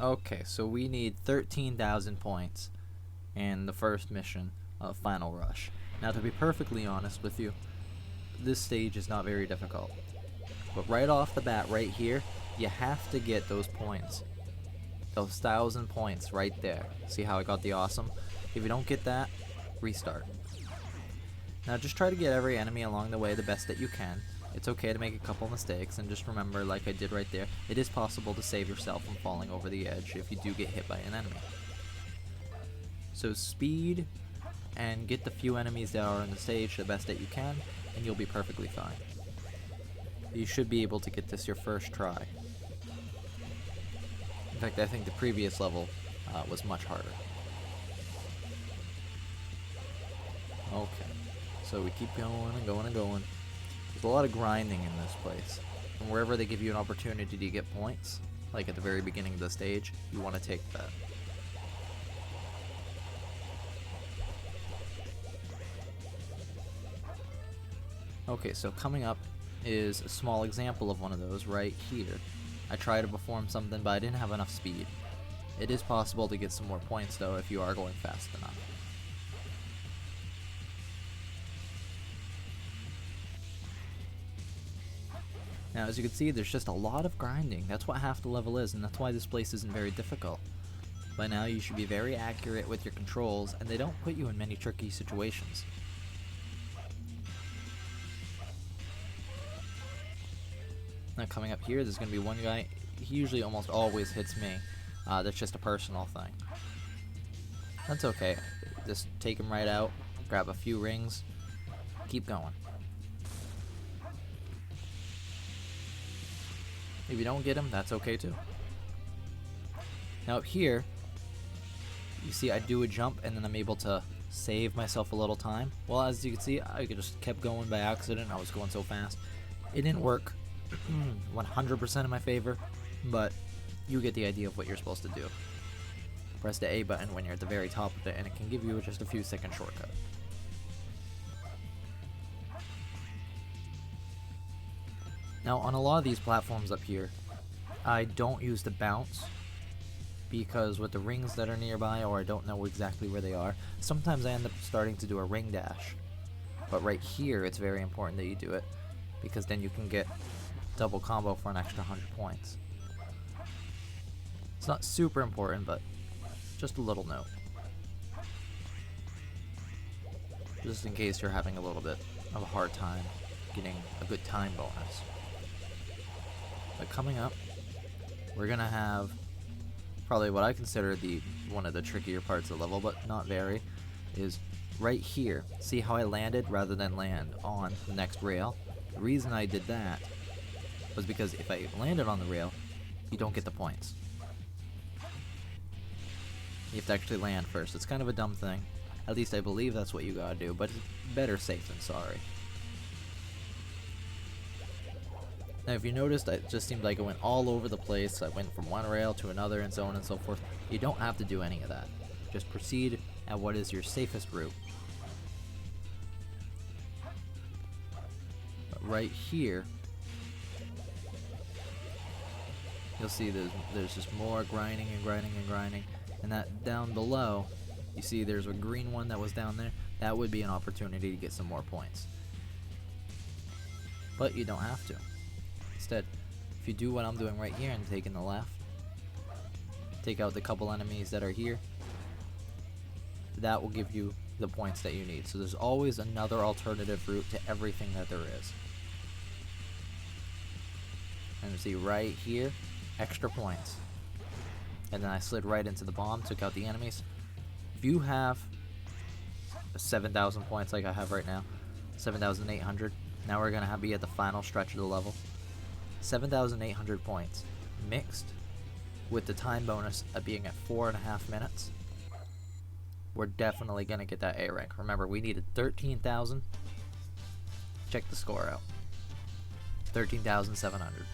Okay, so we need 13,000 points in the first mission of Final Rush. Now, to be perfectly honest with you, this stage is not very difficult. But right off the bat, right here, you have to get those points. Those 1,000 points right there. See how I got the awesome? If you don't get that, restart. Now just try to get every enemy along the way the best that you can. It's okay to make a couple mistakes, and just remember, like I did right there, it is possible to save yourself from falling over the edge if you do get hit by an enemy. So speed and get the few enemies that are on the stage the best that you can, and you'll be perfectly fine. You should be able to get this your first try. In fact, I think the previous level was much harder. Okay, so we keep going and going and going. There's a lot of grinding in this place. And wherever they give you an opportunity to get points, like at the very beginning of the stage, you want to take that. Okay, so coming up is a small example of one of those right here. I tried to perform something, but I didn't have enough speed. It is possible to get some more points though if you are going fast enough. Now, as you can see, there's just a lot of grinding. That's what half the level is, and that's why this place isn't very difficult. By now, you should be very accurate with your controls, and they don't put you in many tricky situations. Now, coming up here, there's going to be one guy. He usually almost always hits me. That's just a personal thing. That's okay. Just take him right out, grab a few rings, keep going. If you don't get him, that's okay too. Now up here, you see I do a jump and then I'm able to save myself a little time. Well, as you can see, I just kept going by accident. I was going so fast. It didn't work 100% in my favor, but you get the idea of what you're supposed to do. Press the A button when you're at the very top of it, and it can give you just a few second shortcut. Now, on a lot of these platforms up here, I don't use the bounce, because with the rings that are nearby, or I don't know exactly where they are, sometimes I end up starting to do a ring dash. But right here, it's very important that you do it, because then you can get double combo for an extra 100 points. It's not super important, but just a little note. Just in case you're having a little bit of a hard time getting a good time bonus. But coming up, we're gonna have probably what I consider one of the trickier parts of the level, but not very, is right here. See how I landed rather than land on the next rail? The reason I did that was because if I landed on the rail, you don't get the points. You have to actually land first. It's kind of a dumb thing. At least I believe that's what you gotta do, but it's better safe than sorry. Now, if you noticed, it just seemed like it went all over the place. I went from one rail to another and so on and so forth. You don't have to do any of that. Just proceed at what is your safest route. But right here, you'll see there's just more grinding and grinding and grinding. And that down below, you see there's a green one that was down there. That would be an opportunity to get some more points. But you don't have to. Instead, if you do what I'm doing right here and taking the left, take out the couple enemies that are here, that will give you the points that you need. So there's always another alternative route to everything that there is. And you see right here, extra points. And then I slid right into the bomb, took out the enemies. If you have 7,000 points like I have right now, 7,800, now we're going to be at the final stretch of the level. 7,800 points mixed with the time bonus of being at 4.5 minutes. We're definitely going to get that A rank. Remember, we needed 13,000. Check the score out. 13,700.